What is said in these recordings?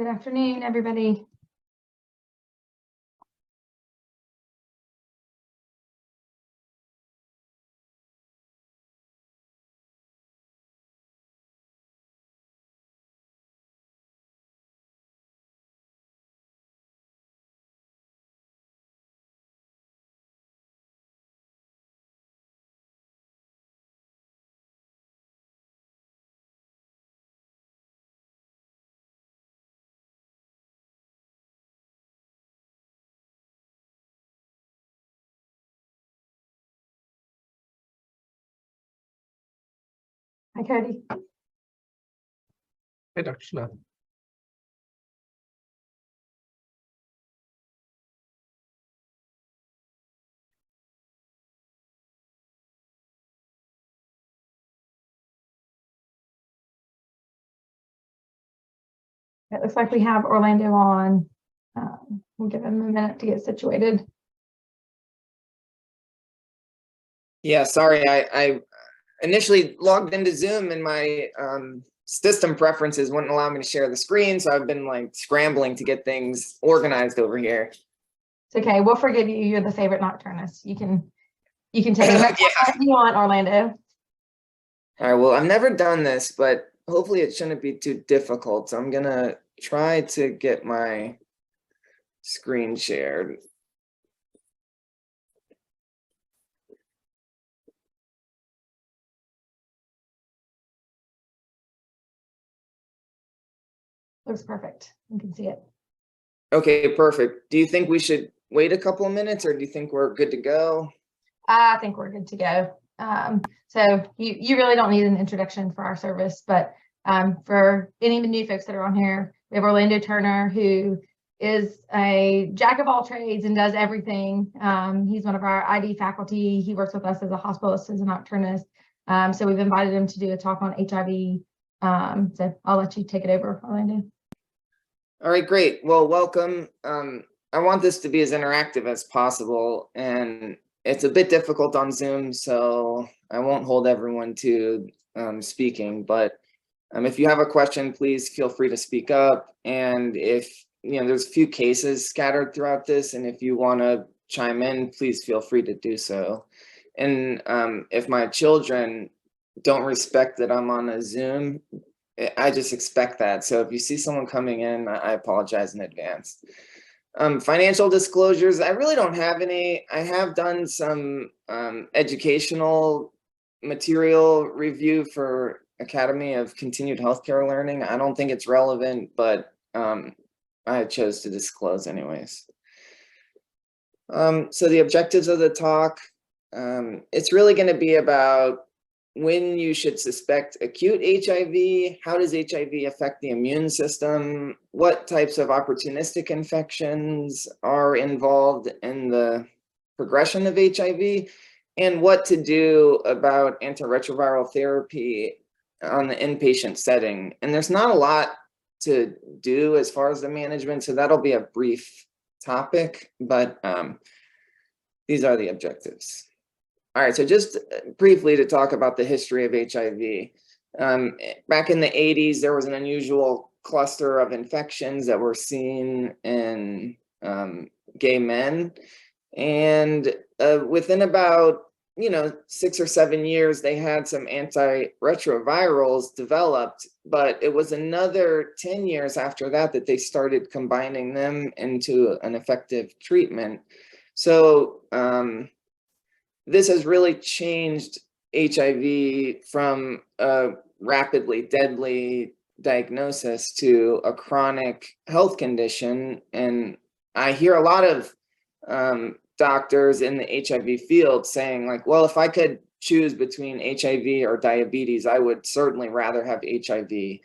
Good afternoon, everybody. Hi, Cody. Hey, Dr. Smith. It looks like we have Orlando on. We'll give him a minute to get situated. Yeah, sorry, I initially logged into Zoom and my system preferences wouldn't allow me to share the screen, so I've been like scrambling to get things organized over here. It's okay. We'll forgive you. You're the favorite nocturnist. You can take it Yeah. you want, Orlando. All right, well, I've never done this, but hopefully it shouldn't be too difficult. So I'm gonna try to get my screen shared. Looks perfect. You can see it. Okay, perfect. Do you think we should wait a couple of minutes, or do you think we're good to go? I think we're good to go. So you really don't need an introduction for our service, but for any of the new folks that are on here, we have Orlando Turner, who is a jack of all trades and does everything. He's one of our ID faculty. He works with us as a hospitalist, as a nocturnist. So we've invited him to do a talk on HIV. So I'll let you take it over, Orlando. All right, great. Well, welcome. I want this to be as interactive as possible, and it's a bit difficult on Zoom, so I won't hold everyone to speaking, but if you have a question, please feel free to speak up. And if there's a few cases scattered throughout this, and if you want to chime in, please feel free to do so. And if my children don't respect that I'm on a Zoom, I just expect that. So if you see someone coming in, I apologize in advance. Financial disclosures, I really don't have any. I have done some educational material review for Academy of Continued Healthcare Learning. I don't think it's relevant, but I chose to disclose anyways. So the objectives of the talk, it's really going to be about when you should suspect acute HIV, how does HIV affect the immune system, what types of opportunistic infections are involved in the progression of HIV, and what to do about antiretroviral therapy on the inpatient setting. And there's not a lot to do as far as the management, so that'll be a brief topic, but these are the objectives. All right, so just briefly to talk about the history of HIV. Back in the 80s, there was an unusual cluster of infections that were seen in gay men. And within about 6 or 7 years, they had some antiretrovirals developed, but it was another 10 years after that that they started combining them into an effective treatment. So this has really changed HIV from a rapidly deadly diagnosis to a chronic health condition. And I hear a lot of doctors in the HIV field saying like, well, if I could choose between HIV or diabetes, I would certainly rather have HIV.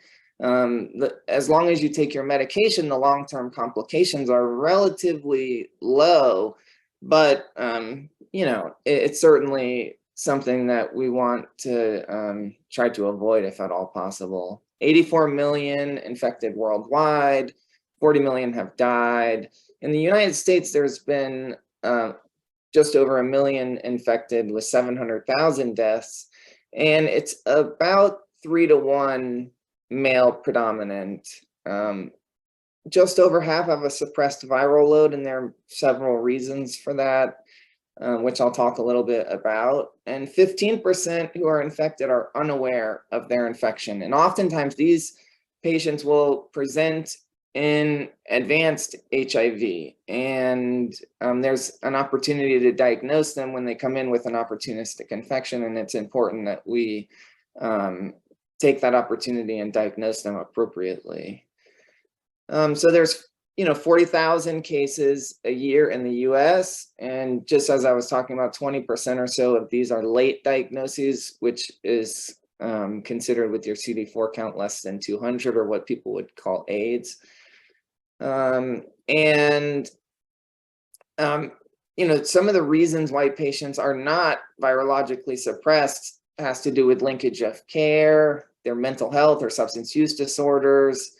As long as you take your medication, the long-term complications are relatively low, but it's certainly something that we want to try to avoid if at all possible. 84 million infected worldwide, 40 million have died. In the United States, there's been just over 1 million infected with 700,000 deaths, and it's about 3 to 1 male predominant. just over half have a suppressed viral load, and there are several reasons for that, which I'll talk a little bit about. And 15% who are infected are unaware of their infection. And oftentimes these patients will present in advanced HIV, and there's an opportunity to diagnose them when they come in with an opportunistic infection, and it's important that we take that opportunity and diagnose them appropriately. So there's 40,000 cases a year in the US, and just as I was talking about, 20% or so of these are late diagnoses, which is considered with your CD4 count less than 200, or what people would call AIDS. Some of the reasons why patients are not virologically suppressed has to do with linkage of care, their mental health or substance use disorders.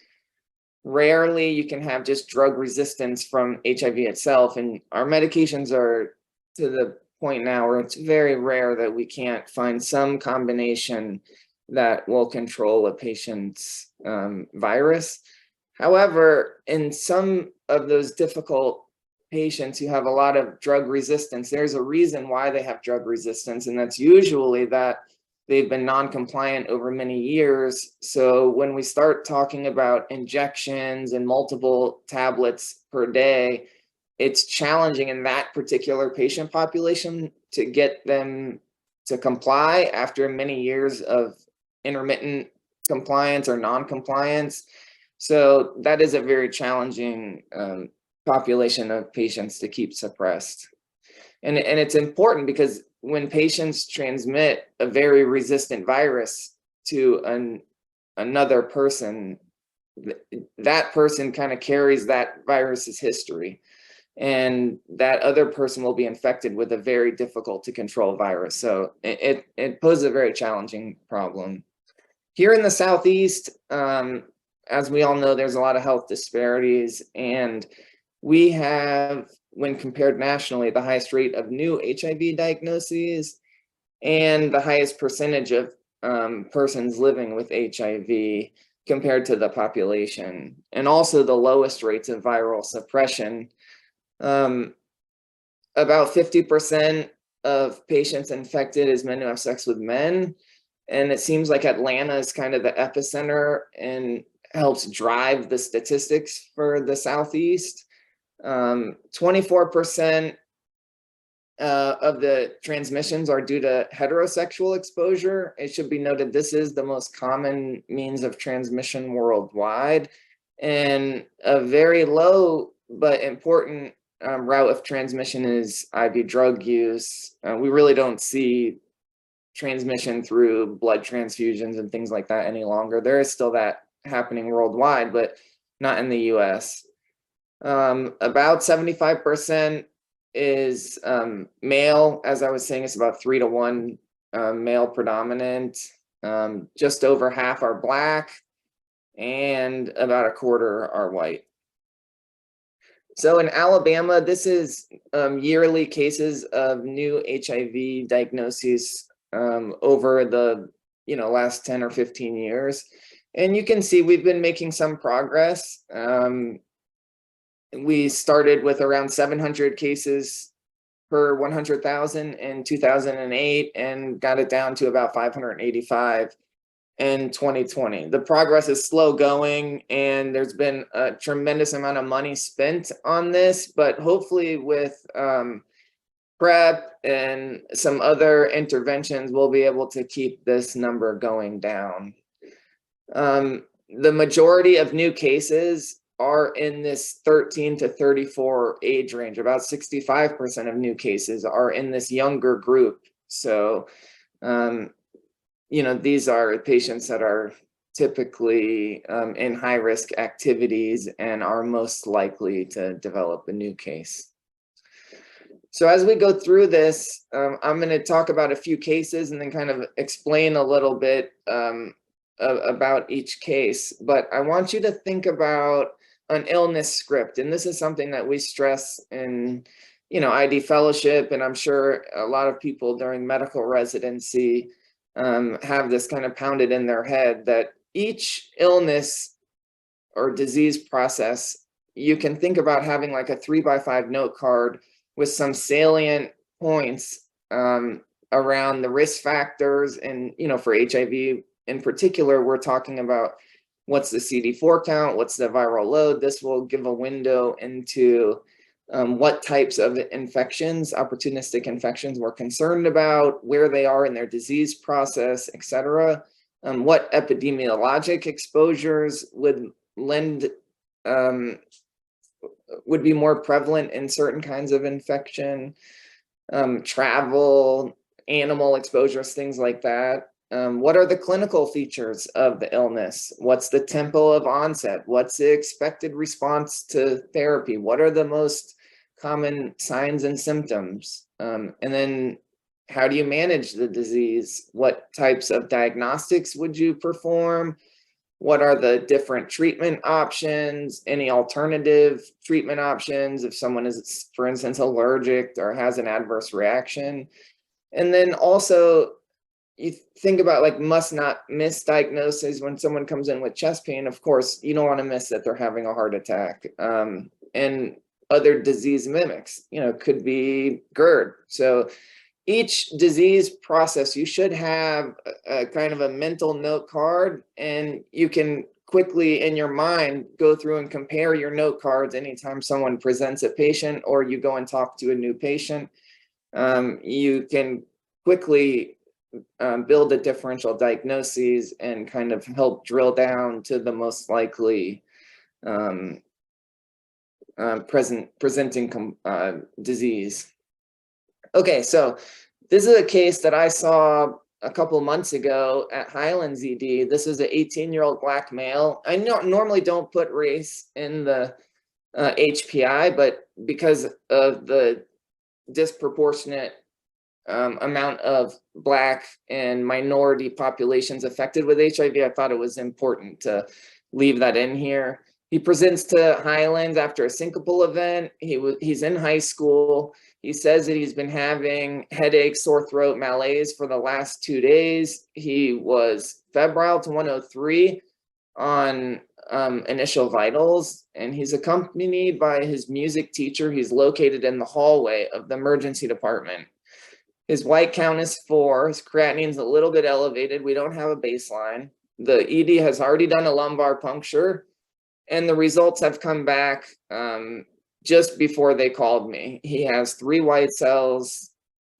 Rarely you can have just drug resistance from HIV itself, and our medications are to the point now where it's very rare that we can't find some combination that will control a patient's virus. However, in some of those difficult patients who have a lot of drug resistance, there's a reason why they have drug resistance, and that's usually that they've been non-compliant over many years. So when we start talking about injections and multiple tablets per day, it's challenging in that particular patient population to get them to comply after many years of intermittent compliance or non-compliance. So that is a very challenging population of patients to keep suppressed. And it's important because when patients transmit a very resistant virus to another person, that person kind of carries that virus's history. And that other person will be infected with a very difficult to control virus. So it poses a very challenging problem. Here in the Southeast, as we all know, there's a lot of health disparities, and we have, when compared nationally, the highest rate of new HIV diagnoses and the highest percentage of persons living with HIV compared to the population, and also the lowest rates of viral suppression. About 50% of patients infected is men who have sex with men, and it seems like Atlanta is kind of the epicenter and helps drive the statistics for the Southeast. 24% of the transmissions are due to heterosexual exposure. It should be noted this is the most common means of transmission worldwide, and a very low but important route of transmission is IV drug use. We really don't see transmission through blood transfusions and things like that any longer. There is still that happening worldwide, but not in the US. About 75% is male. As I was saying, it's about 3 to 1 male predominant. Just over half are Black, and about a quarter are white. So in Alabama, this is yearly cases of new HIV diagnoses over the last 10 or 15 years. And you can see we've been making some progress. We started with around 700 cases per 100,000 in 2008 and got it down to about 585 in 2020. The progress is slow going, and there's been a tremendous amount of money spent on this, but hopefully with PrEP and some other interventions, we'll be able to keep this number going down. The majority of new cases are in this 13 to 34 age range. About 65% of new cases are in this younger group. So, these are patients that are typically in high-risk activities and are most likely to develop a new case. So as we go through this, I'm going to talk about a few cases and then kind of explain a little bit about each case. But I want you to think about an illness script. And this is something that we stress in, ID fellowship. And I'm sure a lot of people during medical residency have this kind of pounded in their head that each illness or disease process, you can think about having like a 3x5 note card with some salient points around the risk factors. And, for HIV in particular, we're talking about what's the CD4 count, what's the viral load. This will give a window into what types of infections, opportunistic infections we're concerned about, where they are in their disease process, et cetera. What epidemiologic exposures would be more prevalent in certain kinds of infection, travel, animal exposures, things like that. What are the clinical features of the illness? What's the tempo of onset? What's the expected response to therapy? What are the most common signs and symptoms? And then how do you manage the disease? What types of diagnostics would you perform? What are the different treatment options? Any alternative treatment options if someone is, for instance, allergic or has an adverse reaction? And then also, you think about like must not miss diagnoses when someone comes in with chest pain. Of course, you don't want to miss that they're having a heart attack. And other disease mimics, could be GERD. So each disease process, you should have a kind of a mental note card, and you can quickly in your mind go through and compare your note cards anytime someone presents a patient or you go and talk to a new patient. You can quickly build a differential diagnoses and kind of help drill down to the most likely presenting disease. Okay, so this is a case that I saw a couple months ago at Highlands ED. This is an 18-year-old Black male. I normally don't put race in the HPI, but because of the disproportionate amount of Black and minority populations affected with HIV, I thought it was important to leave that in here. He presents to Highlands after a syncopal event. He's in high school. He says that he's been having headaches, sore throat, malaise for the last 2 days. He was febrile to 103 on initial vitals, and he's accompanied by his music teacher. He's located in the hallway of the emergency department. His white count is 4. His creatinine's a little bit elevated. We don't have a baseline. The ED has already done a lumbar puncture, and the results have come back just before they called me. He has 3 white cells,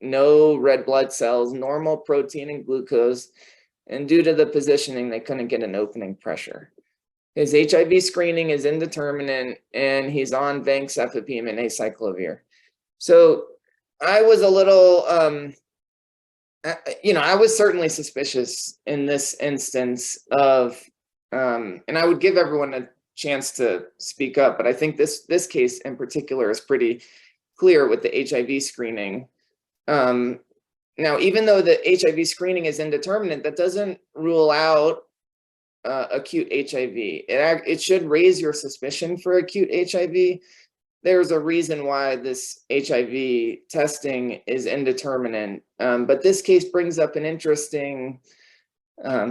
no red blood cells, normal protein and glucose, and due to the positioning, they couldn't get an opening pressure. His HIV screening is indeterminate, and he's on vancomycin and acyclovir. So I was a little, I was certainly suspicious in this instance of, and I would give everyone a chance to speak up, but I think this case in particular is pretty clear with the HIV screening. Now, even though the HIV screening is indeterminate, that doesn't rule out acute HIV. It should raise your suspicion for acute HIV. There's a reason why this HIV testing is indeterminate, but this case brings up an interesting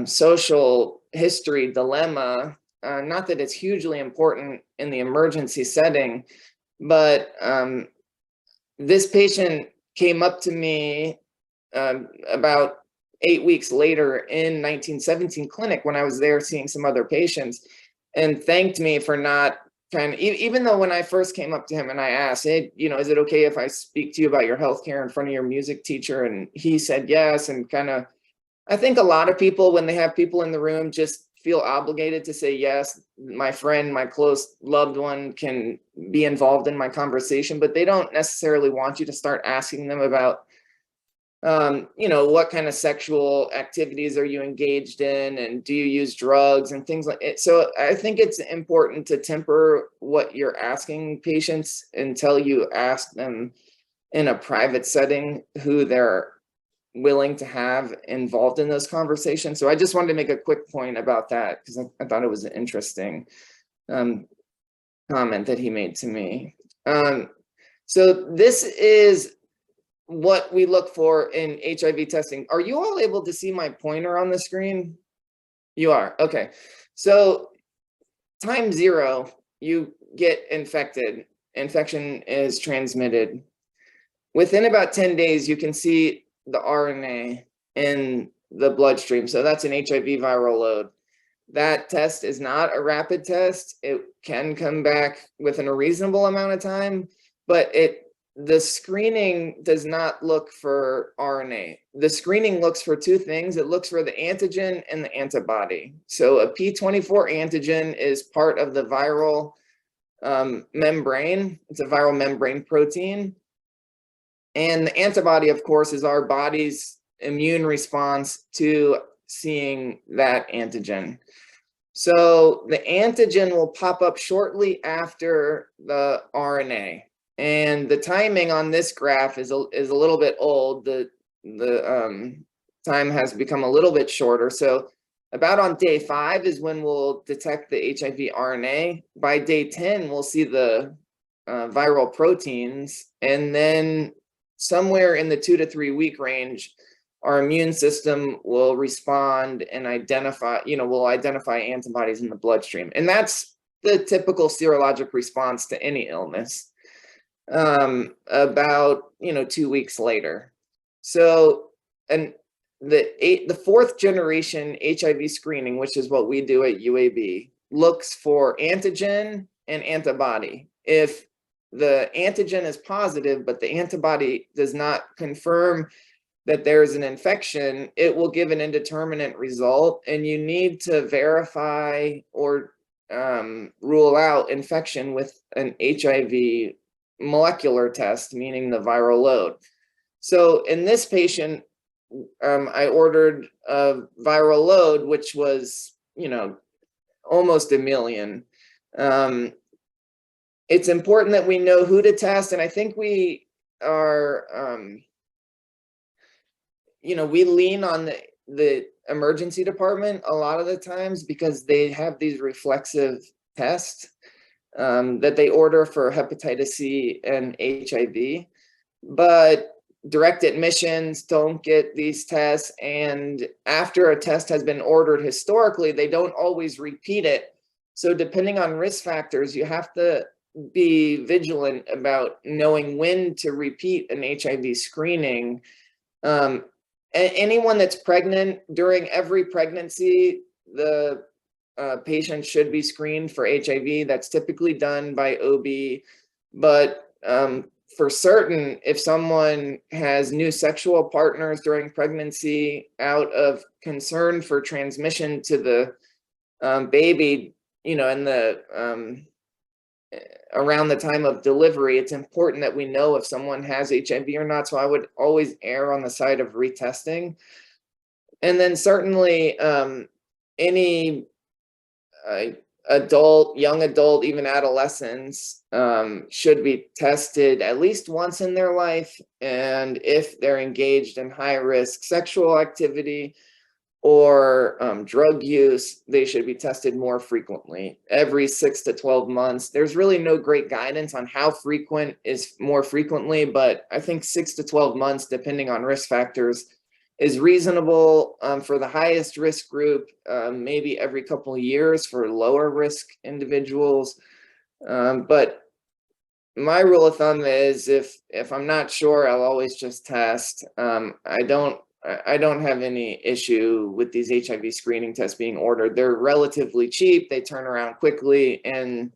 social history dilemma. Not that it's hugely important in the emergency setting, but this patient came up to me about 8 weeks later in 1917 clinic when I was there seeing some other patients, and thanked me for not even though when I first came up to him and I asked, hey, is it okay if I speak to you about your healthcare in front of your music teacher? And he said yes, and I think a lot of people, when they have people in the room, just feel obligated to say, yes, my friend, my close loved one can be involved in my conversation, but they don't necessarily want you to start asking them about, what kind of sexual activities are you engaged in, and do you use drugs and things like it. So I think it's important to temper what you're asking patients until you ask them in a private setting who they're willing to have involved in those conversations. So I just wanted to make a quick point about that because I thought it was an interesting comment that he made to me. So this is what we look for in HIV testing. Are you all able to see my pointer on the screen? You are, okay. So time 0, you get infected. Infection is transmitted. Within about 10 days, you can see the RNA in the bloodstream. So that's an HIV viral load. That test is not a rapid test. It can come back within a reasonable amount of time, but the screening does not look for RNA. The screening looks for two things. It looks for the antigen and the antibody. So a P24 antigen is part of the viral membrane. It's a viral membrane protein. And the antibody, of course, is our body's immune response to seeing that antigen. So the antigen will pop up shortly after the RNA. And the timing on this graph is a little bit old. The time has become a little bit shorter. So about on day 5 is when we'll detect the HIV RNA. By day 10, we'll see the viral proteins. And then somewhere in the 2 to 3 week range, our immune system will respond and identify, will identify antibodies in the bloodstream. And that's the typical serologic response to any illness about, 2 weeks later. So, and the 4th generation HIV screening, which is what we do at UAB, looks for antigen and antibody. If the antigen is positive, but the antibody does not confirm that there is an infection, it will give an indeterminate result, and you need to verify or rule out infection with an HIV molecular test, meaning the viral load. So in this patient, I ordered a viral load, which was, almost 1 million. It's important that we know who to test, and I think we are, we lean on the emergency department a lot of the times because they have these reflexive tests that they order for hepatitis C and HIV, but direct admissions don't get these tests. And after a test has been ordered historically, they don't always repeat it. So depending on risk factors, you have to be vigilant about knowing when to repeat an HIV screening. Anyone that's pregnant, during every pregnancy, the patient should be screened for HIV. That's typically done by OB. But for certain, if someone has new sexual partners during pregnancy out of concern for transmission to the baby, in the around the time of delivery, it's important that we know if someone has HIV or not. So I would always err on the side of retesting. And then certainly any adult, young adult, even adolescents should be tested at least once in their life. And if they're engaged in high risk sexual activity or drug use, they should be tested more frequently, every 6 to 12 months. There's really no great guidance on how frequent is more frequently, but I think 6 to 12 months, depending on risk factors, is reasonable for the highest risk group, maybe every couple of years for lower risk individuals. But my rule of thumb is if I'm not sure, I'll always just test. I don't have any issue with these HIV screening tests being ordered. They're relatively cheap. They turn around quickly, and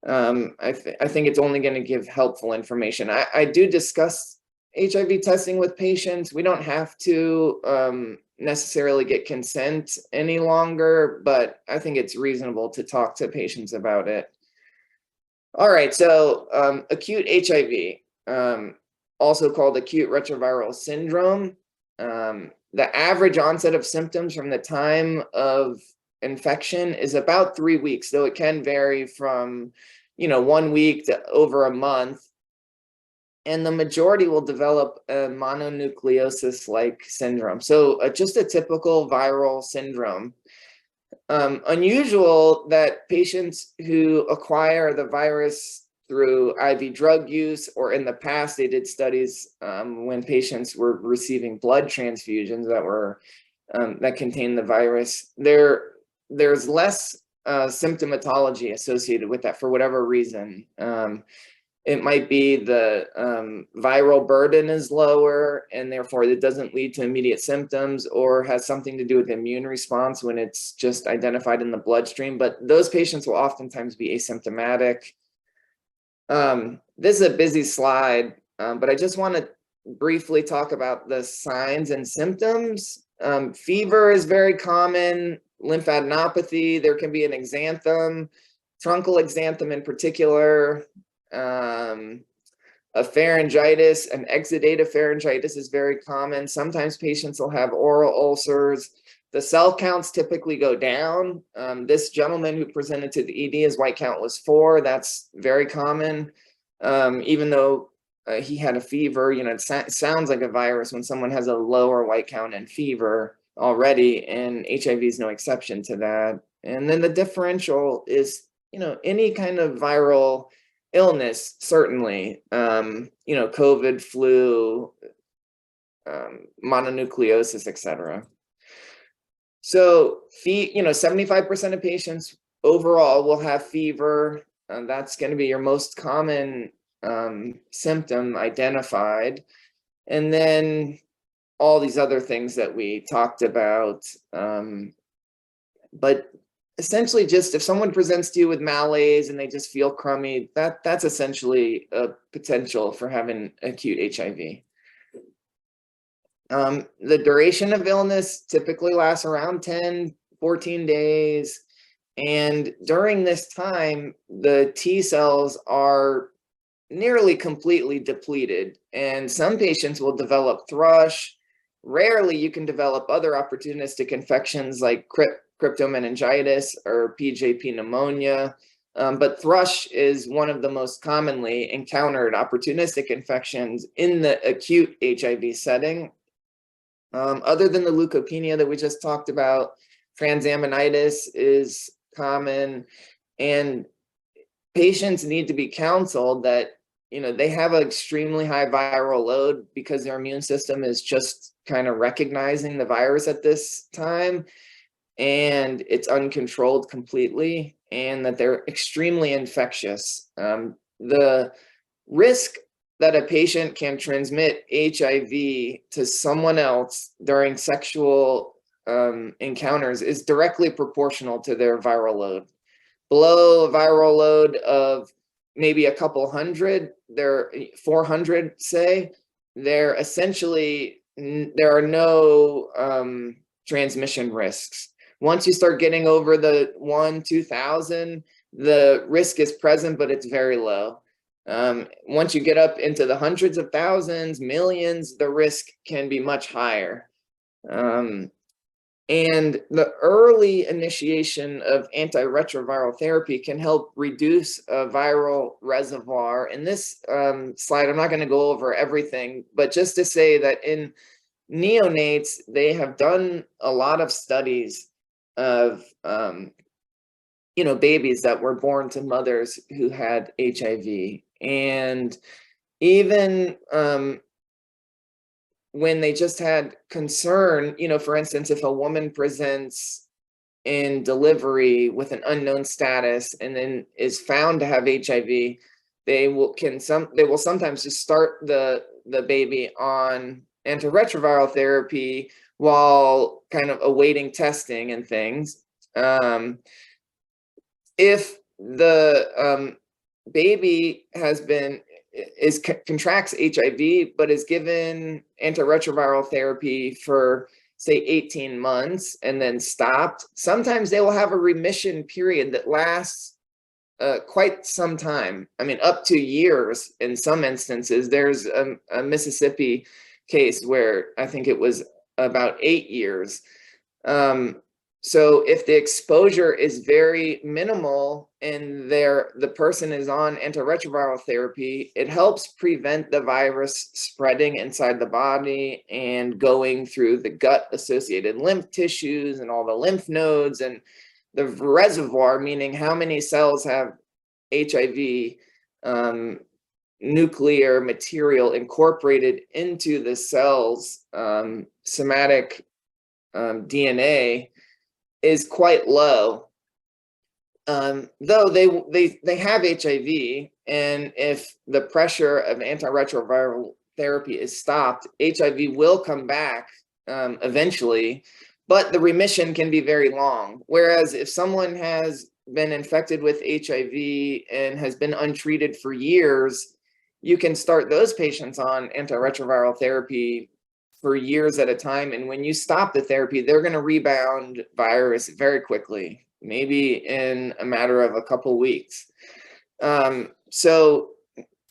I think it's only going to give helpful information. I do discuss HIV testing with patients. We don't have to necessarily get consent any longer, but I think it's reasonable to talk to patients about it. All right, so acute HIV, also called acute retroviral syndrome. The average onset of symptoms from the time of infection is about 3 weeks, though it can vary from, 1 week to over a month. And the majority will develop a mononucleosis-like syndrome. So just a typical viral syndrome. Unusual that patients who acquire the virus through IV drug use, or in the past they did studies when patients were receiving blood transfusions that were that contained the virus. There's less symptomatology associated with that for whatever reason. It might be the viral burden is lower and therefore it doesn't lead to immediate symptoms, or has something to do with immune response when it's just identified in the bloodstream. But those patients will oftentimes be asymptomatic. This is a busy slide, but I just want to briefly talk about the signs and symptoms. Fever is very common. Lymphadenopathy, there can be an exanthem, truncal exanthem in particular. A pharyngitis, an exudative pharyngitis is very common. Sometimes patients will have oral ulcers. The cell counts typically go down. This gentleman who presented to the ED, his white count was 4. That's very common. Even though he had a fever, you know, it sounds like a virus when someone has a lower white count and fever already, and HIV is no exception to that. And then the differential is, you know, any kind of viral illness, certainly, you know, COVID, flu, mononucleosis, etc. So, you know, 75% of patients overall will have fever. That's going to be your most common symptom identified. And then all these other things that we talked about. But essentially, just if someone presents to you with malaise and they just feel crummy, that's essentially a potential for having acute HIV. The duration of illness typically lasts around 10, 14 days. And during this time, the T cells are nearly completely depleted. And some patients will develop thrush. Rarely you can develop other opportunistic infections like cryptomeningitis or PJP pneumonia. But thrush is one of the most commonly encountered opportunistic infections in the acute HIV setting. Other than the leukopenia that we just talked about, transaminitis is common, and patients need to be counseled that, you know, they have an extremely high viral load because their immune system is just kind of recognizing the virus at this time, and it's uncontrolled completely, and that they're extremely infectious. The risk that a patient can transmit HIV to someone else during sexual encounters is directly proportional to their viral load. Below a viral load of maybe a couple hundred, they're 400, say, they're essentially, there are no transmission risks. Once you start getting over the 2,000, the risk is present, but it's very low. Once you get up into the hundreds of thousands, millions, the risk can be much higher. And the early initiation of antiretroviral therapy can help reduce a viral reservoir. In this slide, I'm not going to go over everything, but just to say that in neonates, they have done a lot of studies of you know, babies that were born to mothers who had HIV. And even when they just had concern, you know, for instance, if a woman presents in delivery with an unknown status and then is found to have HIV, they will sometimes just start the baby on antiretroviral therapy while kind of awaiting testing and things. If the baby contracts HIV, but is given antiretroviral therapy for, say, 18 months and then stopped, sometimes they will have a remission period that lasts quite some time. I mean, up to years in some instances. There's a Mississippi case where I think it was about 8 years. So if the exposure is very minimal and the person is on antiretroviral therapy, it helps prevent the virus spreading inside the body and going through the gut-associated lymph tissues and all the lymph nodes, and the reservoir, meaning how many cells have HIV nuclear material incorporated into the cell's somatic DNA, is quite low. Though they have HIV, and if the pressure of antiretroviral therapy is stopped, HIV will come back eventually, but the remission can be very long. Whereas if someone has been infected with HIV and has been untreated for years, you can start those patients on antiretroviral therapy for years at a time. And when you stop the therapy, they're going to rebound virus very quickly, maybe in a matter of a couple weeks. So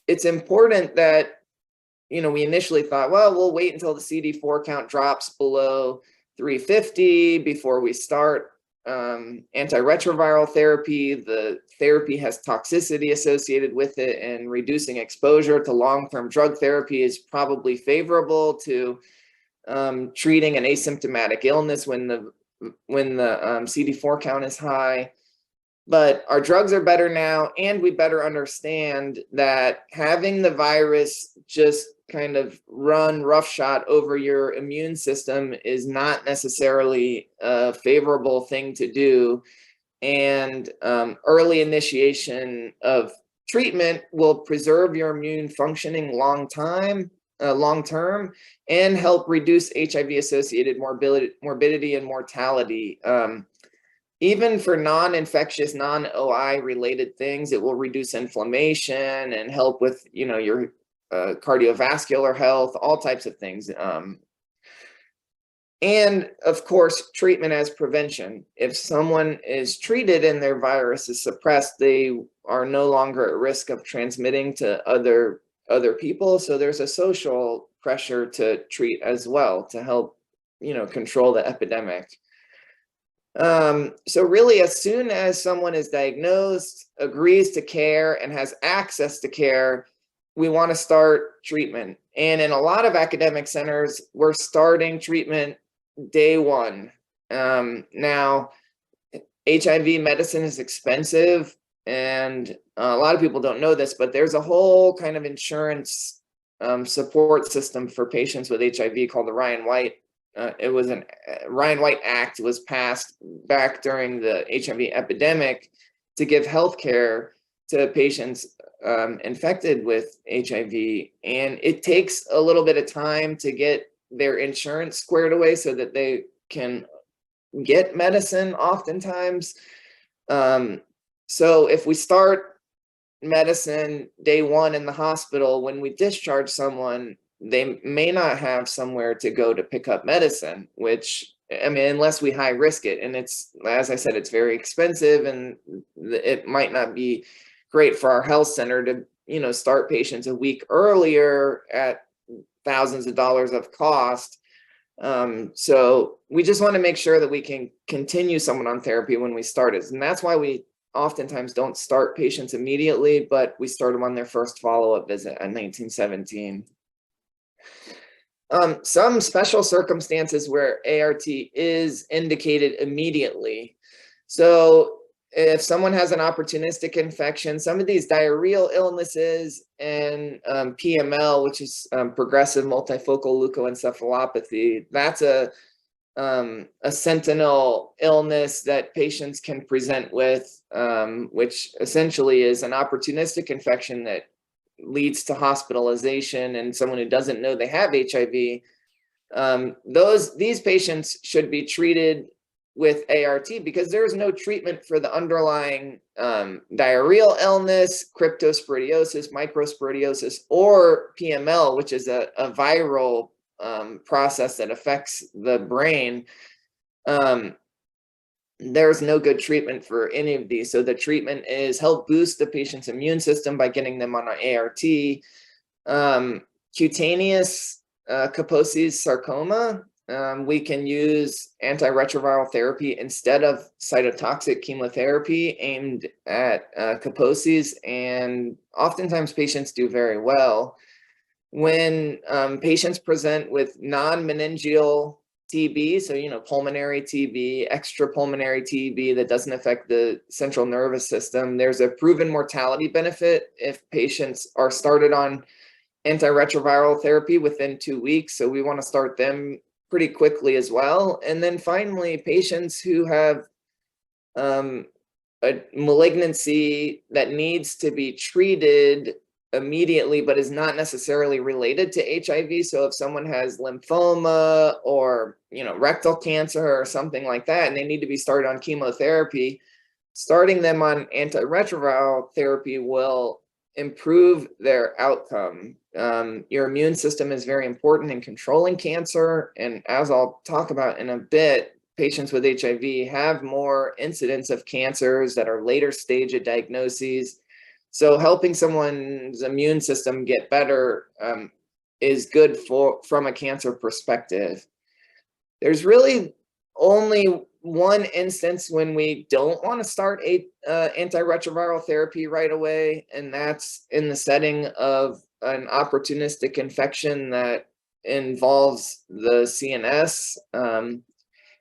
it's important that, we initially thought, well, we'll wait until the CD4 count drops below 350 before we start antiretroviral therapy. The therapy has toxicity associated with it, and reducing exposure to long-term drug therapy is probably favorable to treating an asymptomatic illness when the CD4 count is high. But our drugs are better now, and we better understand that having the virus just kind of run roughshod over your immune system is not necessarily a favorable thing to do. And early initiation of treatment will preserve your immune functioning long term, and help reduce HIV-associated morbidity and mortality. Even for non-infectious, non-OI related things, it will reduce inflammation and help with, your cardiovascular health, all types of things. And of course, treatment as prevention. If someone is treated and their virus is suppressed, they are no longer at risk of transmitting to other people. So there's a social pressure to treat as well to help, control the epidemic. So really, as soon as someone is diagnosed, agrees to care, and has access to care, we want to start treatment. And in a lot of academic centers, we're starting treatment day one. Now, HIV medicine is expensive, and a lot of people don't know this, but there's a whole kind of insurance support system for patients with HIV called the Ryan White. It was Ryan White Act was passed back during the HIV epidemic to give health care to patients infected with HIV. And it takes a little bit of time to get their insurance squared away so that they can get medicine oftentimes. So if we start medicine day one in the hospital, when we discharge someone, they may not have somewhere to go to pick up medicine, which, unless we high risk it. And it's, as I said, it's very expensive, and it might not be great for our health center to, start patients a week earlier at thousands of dollars of cost. So we just want to make sure that we can continue someone on therapy when we start it. And that's why we oftentimes don't start patients immediately, but we start them on their first follow-up visit at 1917. Some special circumstances where ART is indicated immediately. So if someone has an opportunistic infection, some of these diarrheal illnesses and PML, which is progressive multifocal leukoencephalopathy, that's a sentinel illness that patients can present with, which essentially is an opportunistic infection that leads to hospitalization, and someone who doesn't know they have HIV. These patients should be treated with ART because there is no treatment for the underlying diarrheal illness, cryptosporidiosis, microsporidiosis, or PML, which is a viral process that affects the brain. There's no good treatment for any of these. So the treatment is help boost the patient's immune system by getting them on an ART. Cutaneous Kaposi's sarcoma, we can use antiretroviral therapy instead of cytotoxic chemotherapy aimed at Kaposi's, and oftentimes patients do very well. When patients present with non-meningeal TB, so pulmonary TB, extrapulmonary TB that doesn't affect the central nervous system, there's a proven mortality benefit if patients are started on antiretroviral therapy within 2 weeks. So we want to start them pretty quickly as well. And then finally, patients who have a malignancy that needs to be treated immediately, but is not necessarily related to HIV. So if someone has lymphoma or, rectal cancer or something like that, and they need to be started on chemotherapy, starting them on antiretroviral therapy will improve their outcome. Your immune system is very important in controlling cancer. And as I'll talk about in a bit, patients with HIV have more incidence of cancers that are later stage of diagnoses. So helping someone's immune system get better is good from a cancer perspective. There's really only one instance when we don't want to start a antiretroviral therapy right away, and that's in the setting of an opportunistic infection that involves the CNS.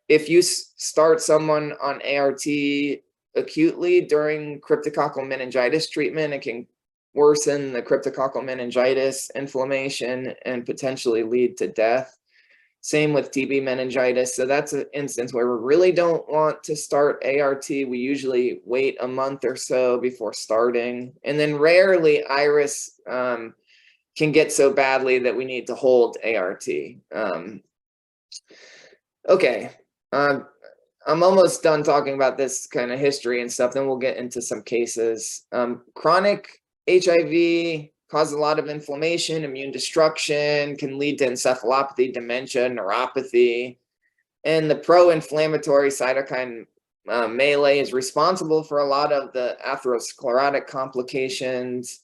If you start someone on ART acutely during cryptococcal meningitis treatment, it can worsen the cryptococcal meningitis inflammation and potentially lead to death. Same with TB meningitis. So that's an instance where we really don't want to start ART. We usually wait a month or so before starting. And then rarely iris can get so badly that we need to hold ART. Okay. I'm almost done talking about this kind of history and stuff. Then we'll get into some cases. Chronic HIV causes a lot of inflammation, immune destruction, can lead to encephalopathy, dementia, neuropathy. And the pro-inflammatory cytokine melee is responsible for a lot of the atherosclerotic complications.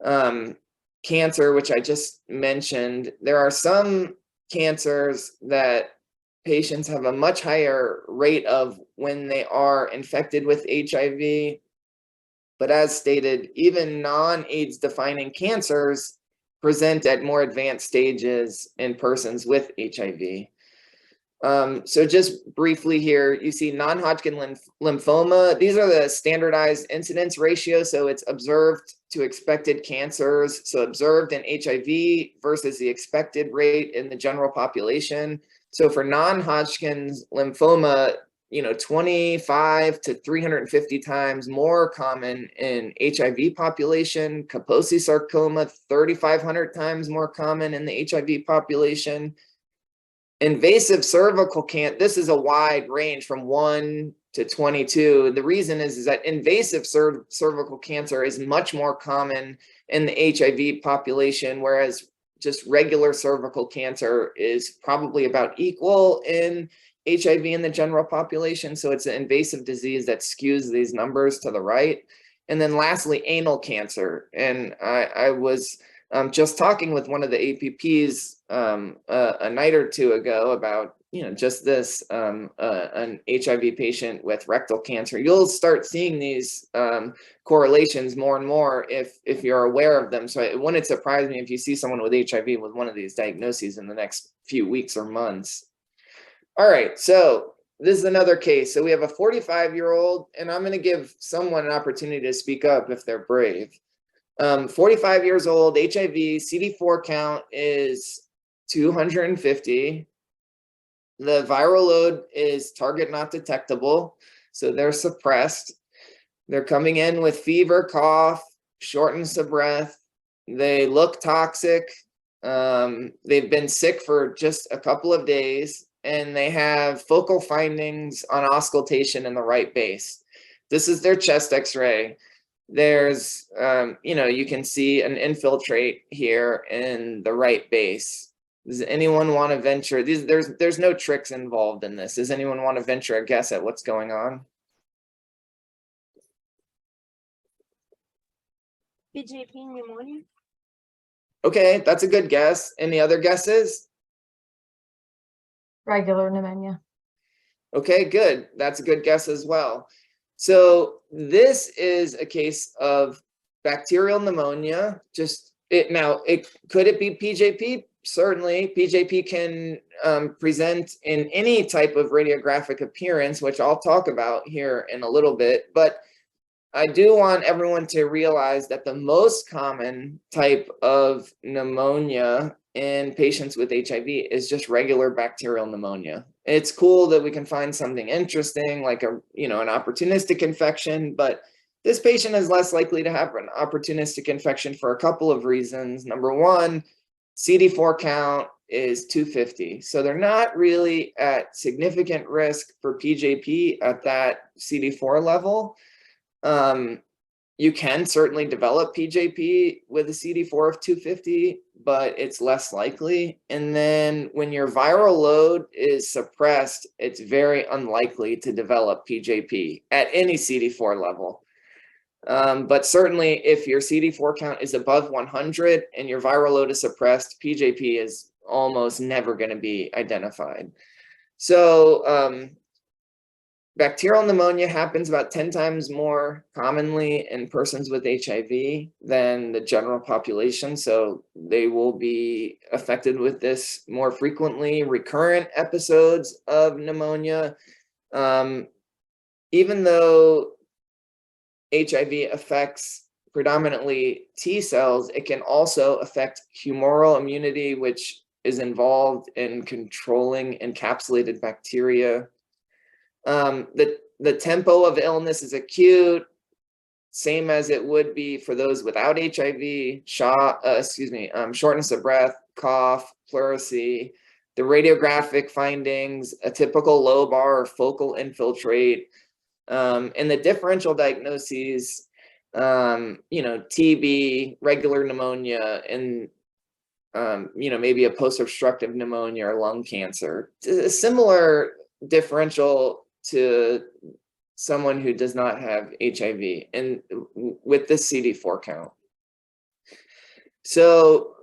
Cancer, which I just mentioned, there are some cancers that patients have a much higher rate of when they are infected with HIV. But as stated, even non-AIDS defining cancers present at more advanced stages in persons with HIV. So just briefly here, you see non-Hodgkin lymphoma. These are the standardized incidence ratio. So it's observed to expected cancers. So observed in HIV versus the expected rate in the general population. So for non-Hodgkin's lymphoma, 25 to 350 times more common in HIV population. Kaposi sarcoma, 3,500 times more common in the HIV population. Invasive cervical cancer, this is a wide range from 1 to 22. The reason is that invasive cervical cancer is much more common in the HIV population, whereas just regular cervical cancer is probably about equal in HIV in the general population. So it's an invasive disease that skews these numbers to the right. And then lastly, anal cancer. And I was just talking with one of the APPs a night or two ago about, just this, an HIV patient with rectal cancer. You'll start seeing these correlations more and more if you're aware of them. So it wouldn't surprise me if you see someone with HIV with one of these diagnoses in the next few weeks or months. All right, so this is another case. So we have a 45-year-old, and I'm going to give someone an opportunity to speak up if they're brave. 45 years old, HIV, CD4 count is 250. The viral load is target not detectable, so they're suppressed. They're coming in with fever, cough, shortness of breath. They look toxic. They've been sick for just a couple of days, and they have focal findings on auscultation in the right base. This is their chest X-ray. There's, you can see an infiltrate here in the right base. Does anyone want to venture? There's no tricks involved in this. Does anyone want to venture a guess at what's going on? PJP pneumonia. Okay, that's a good guess. Any other guesses? Regular pneumonia. Okay, good. That's a good guess as well. So this is a case of bacterial pneumonia. Could it be PJP? Certainly, PJP can present in any type of radiographic appearance, which I'll talk about here in a little bit. But I do want everyone to realize that the most common type of pneumonia in patients with HIV is just regular bacterial pneumonia. It's cool that we can find something interesting, like an opportunistic infection, but this patient is less likely to have an opportunistic infection for a couple of reasons. Number one, CD4 count is 250. So they're not really at significant risk for PJP at that CD4 level. You can certainly develop PJP with a CD4 of 250, but it's less likely. And then when your viral load is suppressed, it's very unlikely to develop PJP at any CD4 level. But certainly if your CD4 count is above 100 and your viral load is suppressed, PJP is almost never going to be identified. So bacterial pneumonia happens about 10 times more commonly in persons with HIV than the general population. So they will be affected with this more frequently. Recurrent episodes of pneumonia, even though HIV affects predominantly T cells, it can also affect humoral immunity, which is involved in controlling encapsulated bacteria. The tempo of illness is acute, same as it would be for those without HIV, shortness of breath, cough, pleurisy. The radiographic findings, a typical lobar or focal infiltrate, and the differential diagnoses, TB, regular pneumonia, and maybe a post-obstructive pneumonia or lung cancer. A similar differential to someone who does not have HIV and with this CD4 count. So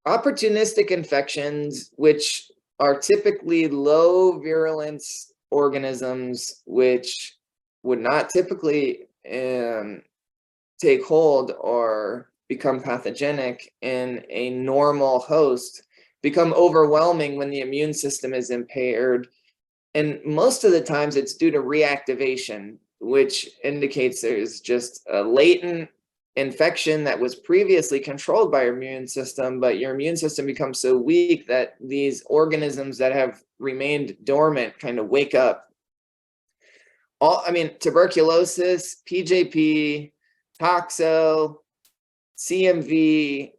opportunistic infections, which are typically low virulence organisms, which would not typically take hold or become pathogenic in a normal host, become overwhelming when the immune system is impaired. And most of the times it's due to reactivation, which indicates there's just a latent infection that was previously controlled by your immune system, but your immune system becomes so weak that these organisms that have remained dormant kind of wake up. Tuberculosis, PJP, toxo, CMV,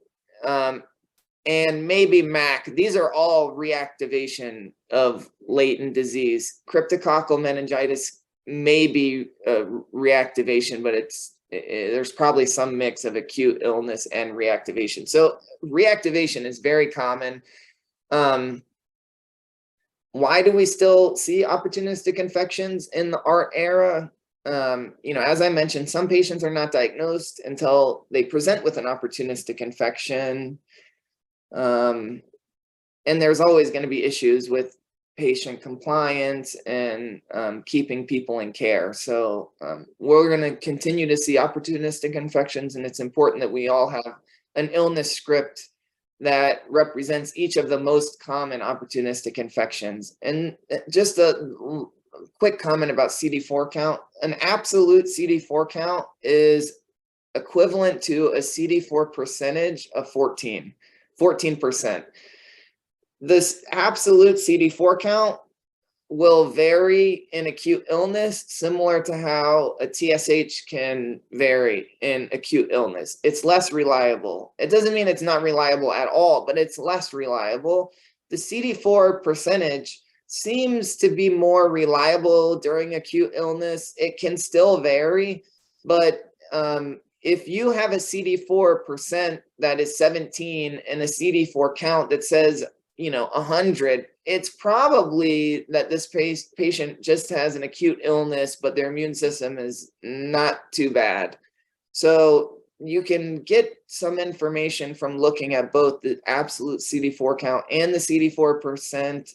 and maybe MAC. These are all reactivation of latent disease. Cryptococcal meningitis may be reactivation, but there's probably some mix of acute illness and reactivation. So reactivation is very common. Why do we still see opportunistic infections in the ART era? As I mentioned, some patients are not diagnosed until they present with an opportunistic infection. And there's always going to be issues with patient compliance and keeping people in care. So we're going to continue to see opportunistic infections, and it's important that we all have an illness script that represents each of the most common opportunistic infections. And just a quick comment about CD4 count. An absolute CD4 count is equivalent to a CD4 percentage of 14%. This absolute CD4 count will vary in acute illness, similar to how a TSH can vary in acute illness. It's less reliable. It doesn't mean it's not reliable at all, but it's less reliable. The CD4 percentage seems to be more reliable during acute illness. It can still vary, but if you have a CD4% that is 17 and a CD4 count that says 100, it's probably that this patient just has an acute illness, but their immune system is not too bad. So you can get some information from looking at both the absolute CD4 count and the CD4%.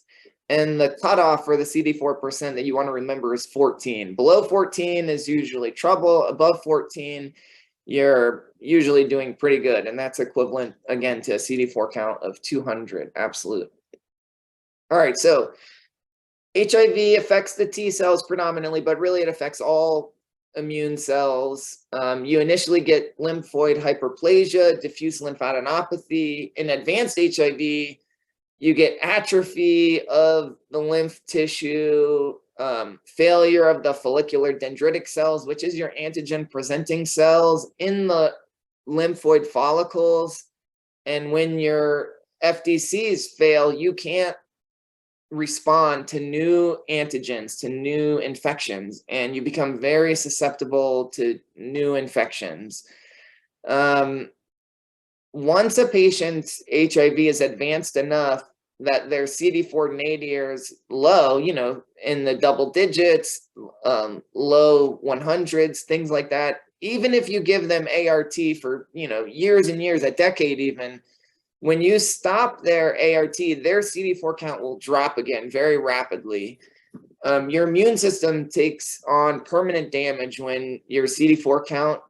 And the cutoff for the CD4% that you want to remember is 14. Below 14 is usually trouble. Above 14, you're usually doing pretty good. And that's equivalent, again, to a CD4 count of 200, absolute. All right, so HIV affects the T cells predominantly, but really it affects all immune cells. You initially get lymphoid hyperplasia, diffuse lymphadenopathy. In advanced HIV, You get atrophy of the lymph tissue, failure of the follicular dendritic cells, which is your antigen presenting cells in the lymphoid follicles. And when your FDCs fail, you can't respond to new antigens, to new infections, and you become very susceptible to new infections. Once a patient's HIV is advanced enough that their CD4 nadir is low, in the double digits, low 100s, things like that, even if you give them ART for, years and years, a decade even, when you stop their ART, their CD4 count will drop again very rapidly. Your immune system takes on permanent damage when your CD4 count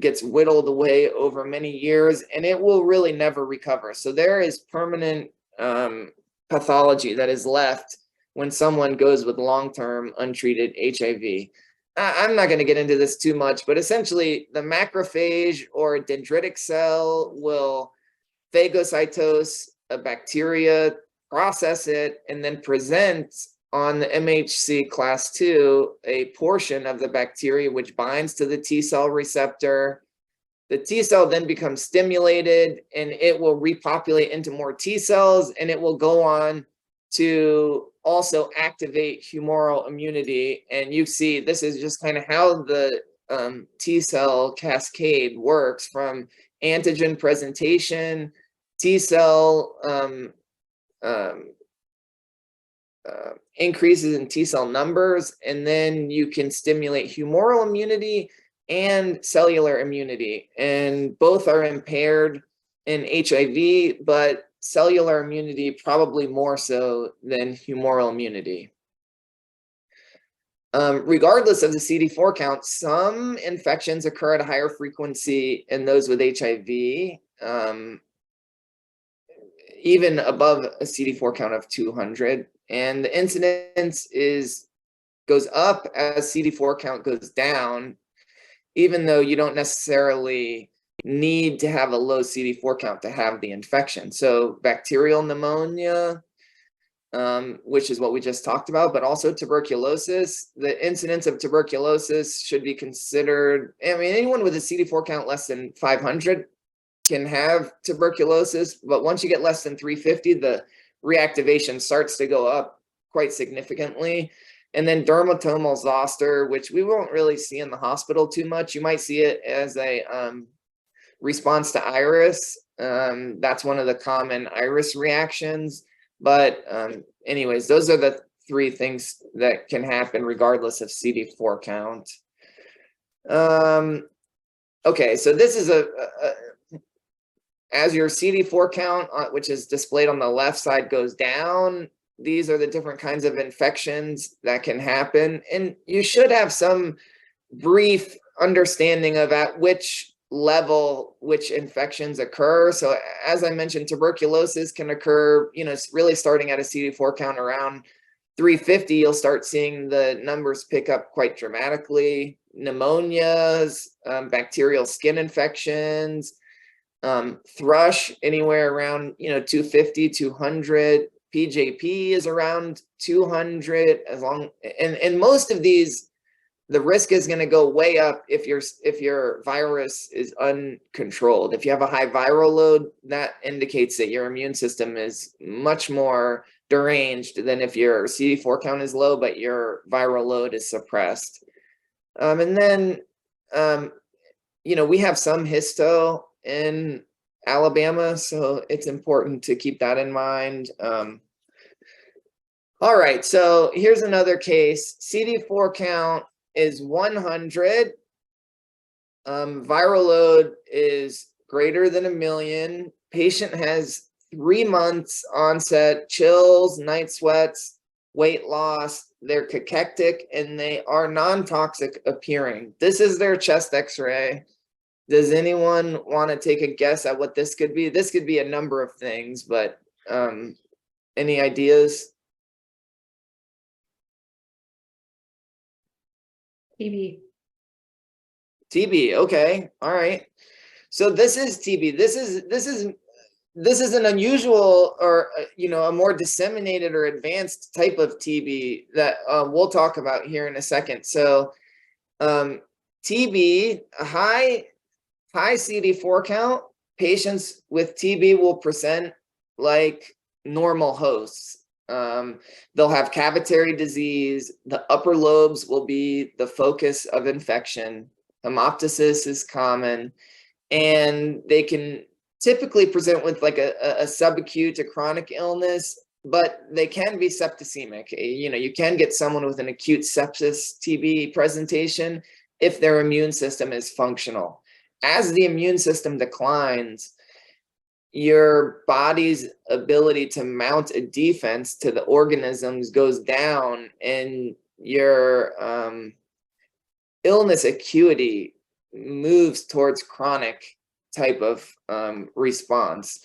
gets whittled away over many years, and it will really never recover. So there is permanent pathology that is left when someone goes with long-term untreated HIV. I'm not going to get into this too much, but essentially the macrophage or dendritic cell will phagocytose a bacteria, process it, and then present on the MHC class 2 a portion of the bacteria which binds to the T cell receptor. The T cell then becomes stimulated and it will repopulate into more T cells, and it will go on to also activate humoral immunity. And you see, this is just kind of how the T cell cascade works, from antigen presentation, T cell increases in T cell numbers, and then you can stimulate humoral immunity and cellular immunity. And both are impaired in HIV, but cellular immunity probably more so than humoral immunity. Regardless of the CD4 count, some infections occur at a higher frequency in those with HIV, even above a CD4 count of 200. And the incidence goes up as CD4 count goes down, even though you don't necessarily need to have a low CD4 count to have the infection. So bacterial pneumonia, which is what we just talked about, but also tuberculosis. The incidence of tuberculosis should be considered, anyone with a CD4 count less than 500 can have tuberculosis, but once you get less than 350, the reactivation starts to go up quite significantly. And then dermatomal zoster, which we won't really see in the hospital too much. You might see it as a response to iris. That's one of the common iris reactions. But anyways, those are the three things that can happen regardless of CD4 count. Okay, so this is as your CD4 count, which is displayed on the left side, goes down, these are the different kinds of infections that can happen. And you should have some brief understanding of at which level which infections occur. So as I mentioned, tuberculosis can occur, really starting at a CD4 count around 350, you'll start seeing the numbers pick up quite dramatically. Pneumonias, bacterial skin infections, thrush anywhere around 250, 200. PJP is around 200. And most of these, the risk is going to go way up if your virus is uncontrolled. If you have a high viral load, that indicates that your immune system is much more deranged than if your CD4 count is low but your viral load is suppressed. And then we have some histo in Alabama, so it's important to keep that in mind. All right, so here's another case. CD4 count is 100. Viral load is greater than 1 million. Patient has 3 months onset, chills, night sweats, weight loss. They're cachectic and they are non-toxic appearing. This is their chest x-ray. Does anyone want to take a guess at what this could be? This could be a number of things, but any ideas? TB. TB, okay, all right. So this is TB. This is this is an unusual or, a more disseminated or advanced type of TB that we'll talk about here in a second. So TB, a high CD4 count, patients with TB will present like normal hosts. They'll have cavitary disease. The upper lobes will be the focus of infection. Hemoptysis is common, and they can typically present with like a subacute to chronic illness, but they can be septicemic. You can get someone with an acute sepsis TB presentation if their immune system is functional. As the immune system declines, your body's ability to mount a defense to the organisms goes down, and your illness acuity moves towards chronic type of response.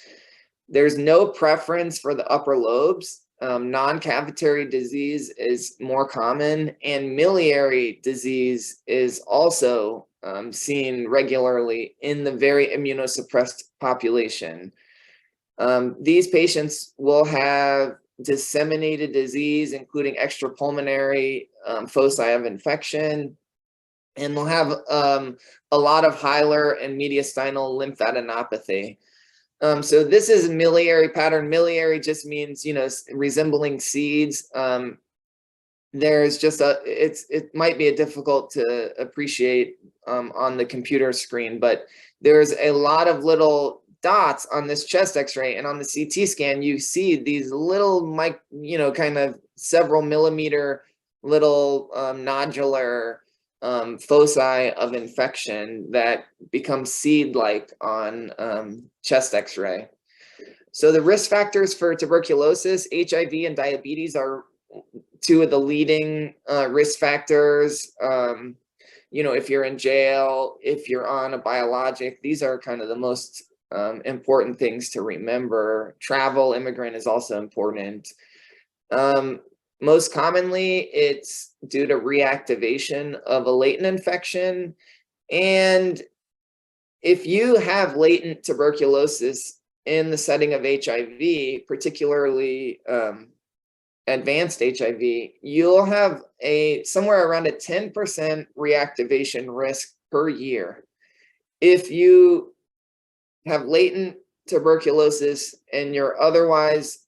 There's no preference for the upper lobes. Non-cavitary disease is more common, and miliary disease is also seen regularly in the very immunosuppressed population. These patients will have disseminated disease, including extrapulmonary foci of infection, and they'll have a lot of hilar and mediastinal lymphadenopathy. So this is miliary pattern. Miliary just means, resembling seeds. There's just it might be difficult to appreciate on the computer screen, but there's a lot of little dots on this chest x-ray, and on the CT scan, you see these little kind of several millimeter little nodular foci of infection that become seed-like on chest x-ray. So the risk factors for tuberculosis, HIV, and diabetes are two of the leading risk factors. If you're in jail, if you're on a biologic, these are kind of the most important things to remember. Travel, immigrant is also important. Most commonly, it's due to reactivation of a latent infection. And if you have latent tuberculosis in the setting of HIV, particularly advanced HIV, you'll have somewhere around a 10% reactivation risk per year. If you have latent tuberculosis and you're otherwise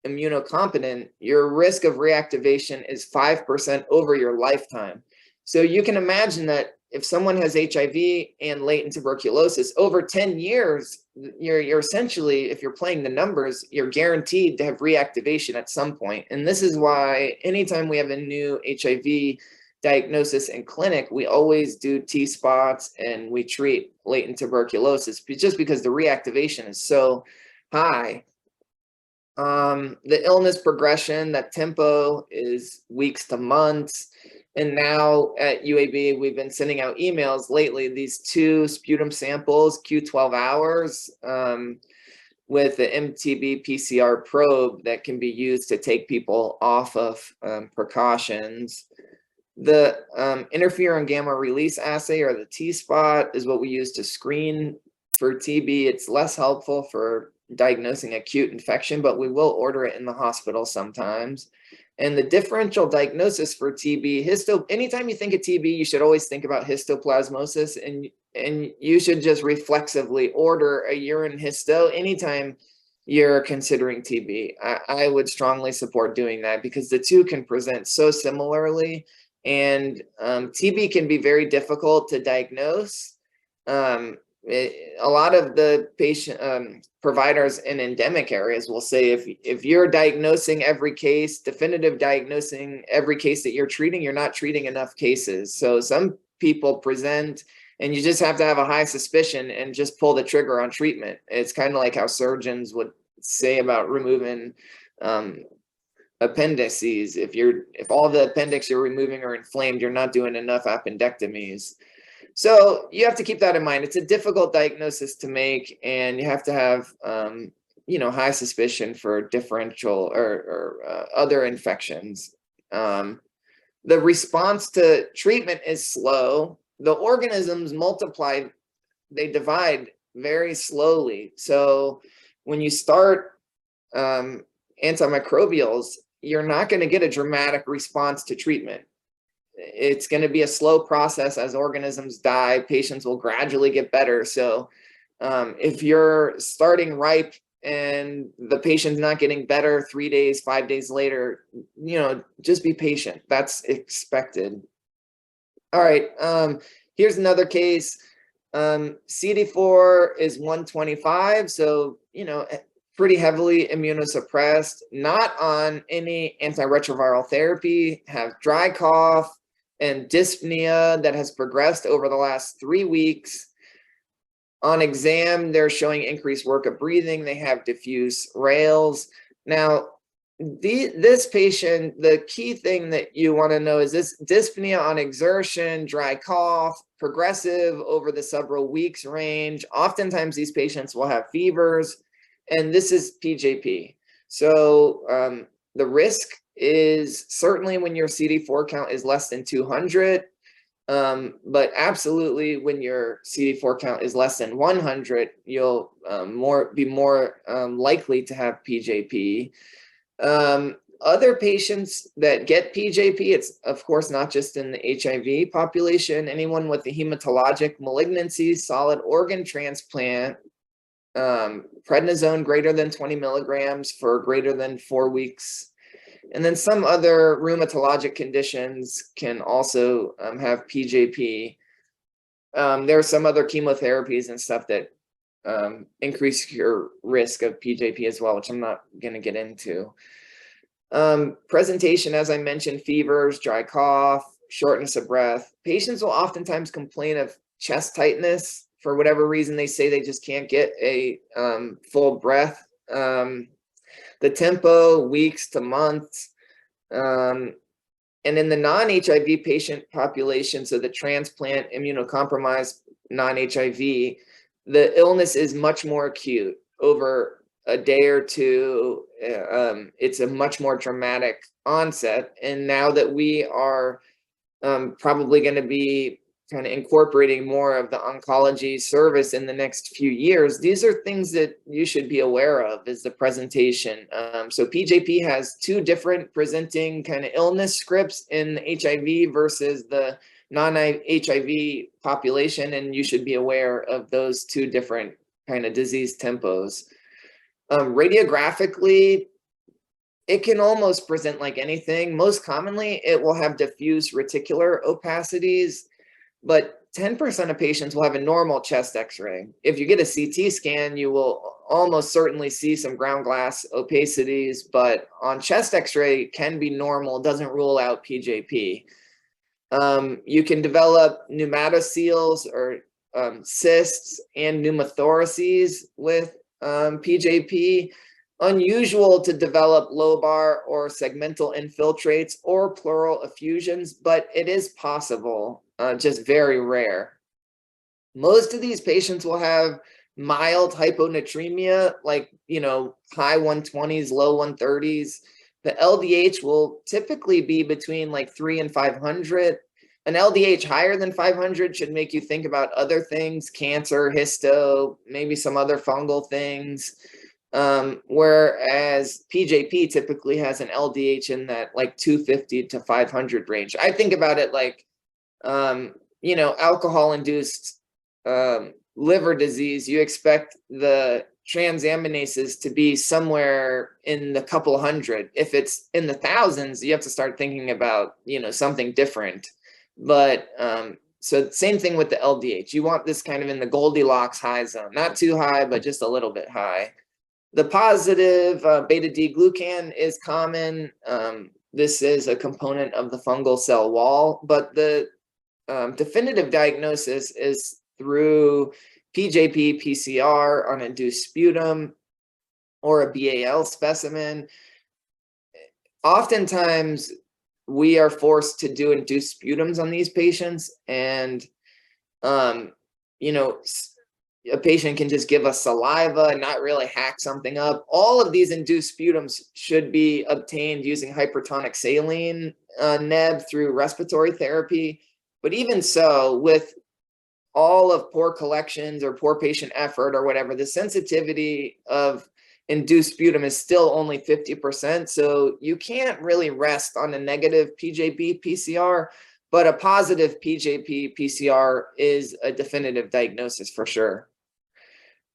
immunocompetent, your risk of reactivation is 5% over your lifetime. So you can imagine that if someone has HIV and latent tuberculosis over 10 years, you're essentially, if you're playing the numbers, you're guaranteed to have reactivation at some point. And this is why anytime we have a new HIV diagnosis in clinic, we always do T-spots and we treat latent tuberculosis, just because the reactivation is so high. The illness progression, that tempo is weeks to months. And now at UAB, we've been sending out emails lately, these 2 sputum samples, Q12 hours, with the MTB PCR probe that can be used to take people off of precautions. The interferon gamma release assay, or the T-spot, is what we use to screen for TB. It's less helpful for diagnosing acute infection, but we will order it in the hospital sometimes. And the differential diagnosis for TB, anytime you think of TB, you should always think about histoplasmosis, and you should just reflexively order a urine histo anytime you're considering TB. I would strongly support doing that, because the two can present so similarly, and TB can be very difficult to diagnose. A lot of the patient providers in endemic areas will say, if you're diagnosing every case, definitive diagnosing every case that you're treating, you're not treating enough cases. So some people present and you just have to have a high suspicion and just pull the trigger on treatment. It's kind of like how surgeons would say about removing appendices. If all the appendix you're removing are inflamed, you're not doing enough appendectomies. So you have to keep that in mind. It's a difficult diagnosis to make, and you have to have, high suspicion for differential or other infections. The response to treatment is slow. The organisms multiply, they divide very slowly. So when you start antimicrobials, you're not going to get a dramatic response to treatment. It's going to be a slow process. As organisms die, patients will gradually get better. So if you're starting ripe and the patient's not getting better 3 days, 5 days later, just be patient. That's expected. All right, here's another case. CD4 is 125, so, pretty heavily immunosuppressed, not on any antiretroviral therapy, have dry cough and dyspnea that has progressed over the last 3 weeks. On exam, they're showing increased work of breathing. They have diffuse rales. Now, this patient, the key thing that you want to know is this dyspnea on exertion, dry cough, progressive over the several weeks range. Oftentimes, these patients will have fevers, and this is PJP. So the risk is certainly when your CD4 count is less than 200. But absolutely, when your CD4 count is less than 100, you'll be more likely to have PJP. Other patients that get PJP, it's of course not just in the HIV population. Anyone with the hematologic malignancies, solid organ transplant, prednisone greater than 20 milligrams for greater than 4 weeks. And then some other rheumatologic conditions can also have PJP. There are some other chemotherapies and stuff that increase your risk of PJP as well, which I'm not going to get into. Presentation, as I mentioned, fevers, dry cough, shortness of breath. Patients will oftentimes complain of chest tightness. For whatever reason, they say they just can't get a full breath. The tempo, weeks to months. And in the non-HIV patient population, so the transplant, immunocompromised, non-HIV, the illness is much more acute. Over a day or two, it's a much more dramatic onset. And now that we are probably going to be kind of incorporating more of the oncology service in the next few years, these are things that you should be aware of, is the presentation. So PJP has 2 different presenting kind of illness scripts in HIV versus the non-HIV population, and you should be aware of those 2 different kind of disease tempos. Radiographically, it can almost present like anything. Most commonly, it will have diffuse reticular opacities, but 10% of patients will have a normal chest x-ray. If you get a CT scan, you will almost certainly see some ground glass opacities, but on chest x-ray can be normal, doesn't rule out PJP. You can develop pneumatoceles or cysts and pneumothoraces with PJP. Unusual to develop lobar or segmental infiltrates or pleural effusions, but it is possible, just very rare. Most of these patients will have mild hyponatremia, like, high 120s, low 130s. The LDH will typically be between like 3 and 500. An LDH higher than 500 should make you think about other things, cancer, histo, maybe some other fungal things. Whereas PJP typically has an LDH in that like 250 to 500 range. I think about it like, alcohol-induced liver disease. You expect the transaminases to be somewhere in the couple hundred. If it's in the thousands, you have to start thinking about, something different. But so same thing with the LDH. You want this kind of in the Goldilocks high zone, not too high, but just a little bit high. The positive beta-D-glucan is common. This is a component of the fungal cell wall, but the definitive diagnosis is through PJP PCR on induced sputum or a BAL specimen. Oftentimes, we are forced to do induced sputums on these patients, and a patient can just give us saliva and not really hack something up. All of these induced sputums should be obtained using hypertonic saline neb through respiratory therapy. But even so, with all of poor collections or poor patient effort or whatever, the sensitivity of induced sputum is still only 50%. So you can't really rest on a negative PJP PCR, but a positive PJP PCR is a definitive diagnosis for sure.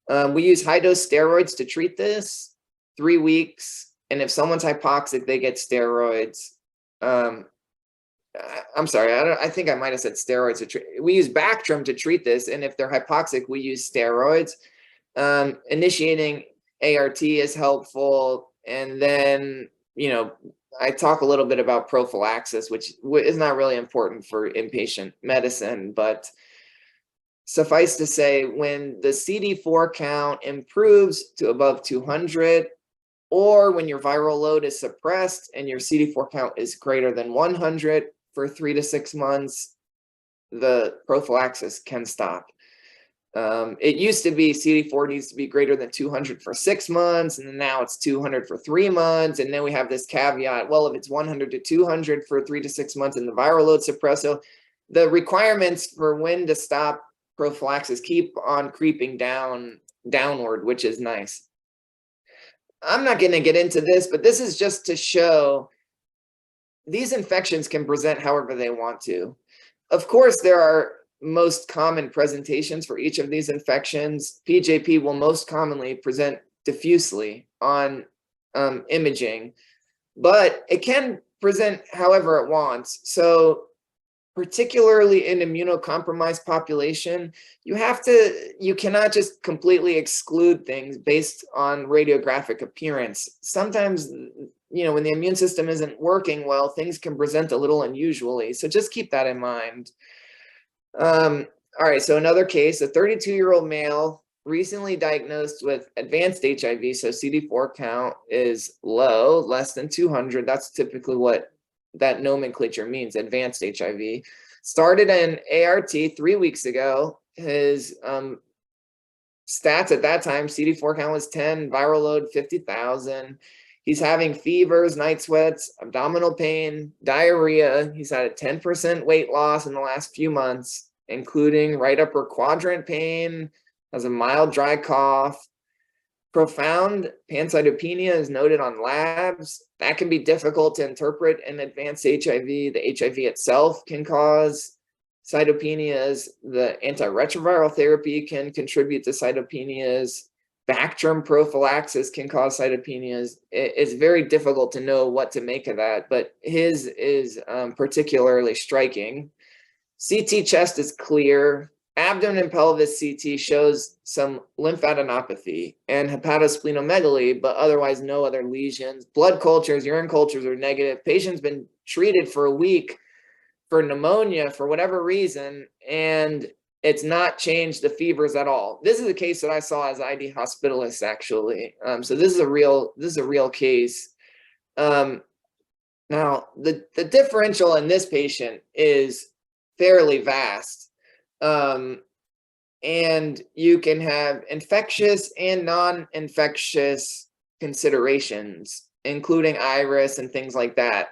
We use high dose steroids to treat this, 3 weeks. And if someone's hypoxic, they get steroids. I'm sorry, I think I might have said steroids. We use Bactrim to treat this. And if they're hypoxic, we use steroids. Initiating ART is helpful. And then, I talk a little bit about prophylaxis, which is not really important for inpatient medicine, but suffice to say, when the CD4 count improves to above 200, or when your viral load is suppressed and your CD4 count is greater than 100 for 3 to 6 months, the prophylaxis can stop. It used to be CD4 needs to be greater than 200 for 6 months, and now it's 200 for 3 months. And then we have this caveat, well, if it's 100 to 200 for 3 to 6 months and the viral load suppressed, so the requirements for when to stop prophylaxis keep on creeping downward, which is nice. I'm not going to get into this, but this is just to show these infections can present however they want to. Of course, there are most common presentations for each of these infections. PJP will most commonly present diffusely on imaging, but it can present however it wants. So particularly in immunocompromised population, you cannot just completely exclude things based on radiographic appearance. Sometimes, when the immune system isn't working well, things can present a little unusually. So just keep that in mind. All right, so another case, a 32-year-old male recently diagnosed with advanced HIV. So CD4 count is low, less than 200. That's typically what that nomenclature means, advanced HIV. Started an ART 3 weeks ago. His stats at that time, CD4 count was 10, viral load 50,000. He's having fevers, night sweats, abdominal pain, diarrhea. He's had a 10% weight loss in the last few months, including right upper quadrant pain, has a mild dry cough. Profound pancytopenia is noted on labs. That can be difficult to interpret in advanced HIV. The HIV itself can cause cytopenias. The antiretroviral therapy can contribute to cytopenias. Bactrim prophylaxis can cause cytopenias. It's very difficult to know what to make of that, but his is particularly striking. CT chest is clear. Abdomen and pelvis CT shows some lymphadenopathy and hepatosplenomegaly, but otherwise no other lesions. Blood cultures, urine cultures are negative. Patient's been treated for a week for pneumonia for whatever reason, and it's not changed the fevers at all. This is a case that I saw as ID hospitalist, actually. So this is a real case. Now the differential in this patient is fairly vast. And you can have infectious and non-infectious considerations, including iris and things like that.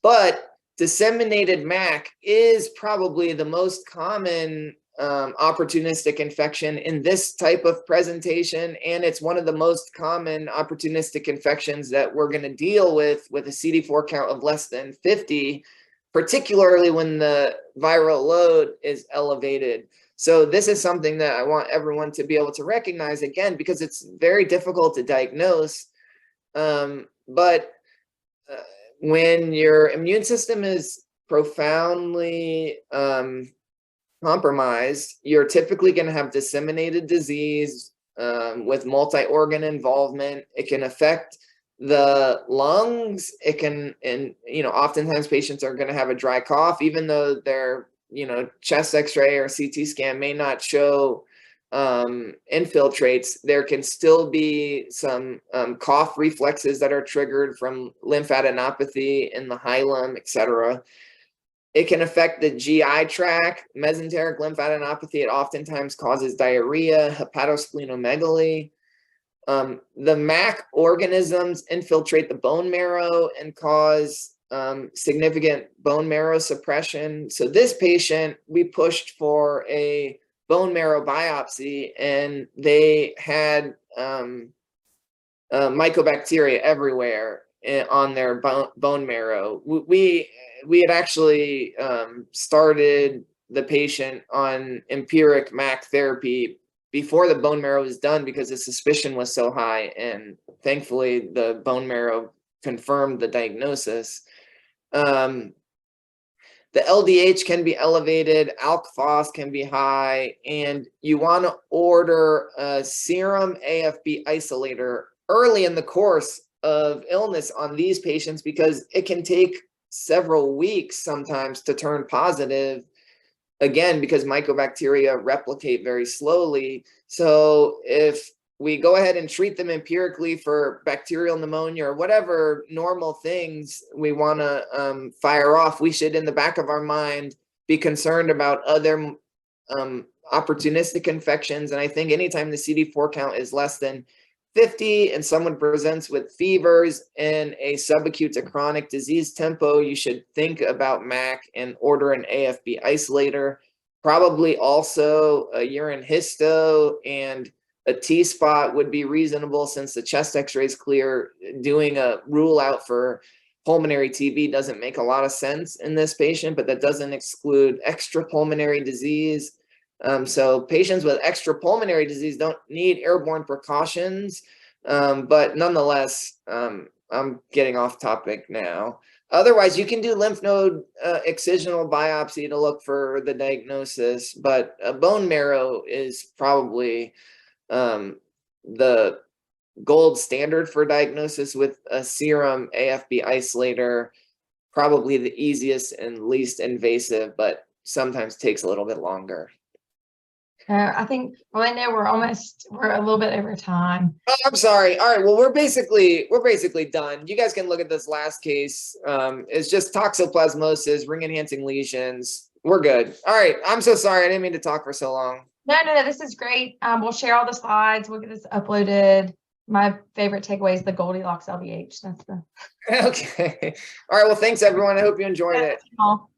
But disseminated MAC is probably the most common opportunistic infection in this type of presentation, and it's one of the most common opportunistic infections that we're going to deal with a CD4 count of less than 50, particularly when the viral load is elevated. So this is something that I want everyone to be able to recognize, again, because it's very difficult to diagnose. But when your immune system is profoundly compromised, you're typically going to have disseminated disease with multi-organ involvement. It can affect the lungs. It can, and oftentimes patients are going to have a dry cough, even though their chest x-ray or CT scan may not show infiltrates. There can still be some cough reflexes that are triggered from lymphadenopathy in the hilum, etc. It can affect the GI tract, mesenteric lymphadenopathy. It oftentimes causes diarrhea, hepatosplenomegaly. The MAC organisms infiltrate the bone marrow and cause significant bone marrow suppression. So this patient, we pushed for a bone marrow biopsy, and they had mycobacteria everywhere on their bone marrow. We had actually started the patient on empiric MAC therapy before the bone marrow was done because the suspicion was so high, and thankfully the bone marrow confirmed the diagnosis. The LDH can be elevated, ALK-Phos can be high, and you want to order a serum AFP isolator early in the course of illness on these patients because it can take several weeks sometimes to turn positive, again, because mycobacteria replicate very slowly. So if we go ahead and treat them empirically for bacterial pneumonia or whatever normal things we want to fire off, we should, in the back of our mind, be concerned about other opportunistic infections. And I think anytime the CD4 count is less than 50 and someone presents with fevers and a subacute to chronic disease tempo, you should think about MAC and order an AFP isolator. Probably also a urine histo and a T-spot would be reasonable since the chest x-ray is clear. Doing a rule out for pulmonary TB doesn't make a lot of sense in this patient, but that doesn't exclude extrapulmonary disease. So patients with extrapulmonary disease don't need airborne precautions, but nonetheless, I'm getting off topic now. Otherwise, you can do lymph node excisional biopsy to look for the diagnosis, but a bone marrow is probably the gold standard for diagnosis with a serum AFP isolator, probably the easiest and least invasive, but sometimes takes a little bit longer. I think, well, I know we're a little bit over time. Oh, I'm sorry. All right. Well, we're basically done. You guys can look at this last case. It's just toxoplasmosis, ring enhancing lesions. We're good. All right. I'm so sorry. I didn't mean to talk for so long. No, this is great. We'll share all the slides. We'll get this uploaded. My favorite takeaway is the Goldilocks LVH. That's the Okay. All right. Well, thanks everyone. I hope you enjoyed it. all.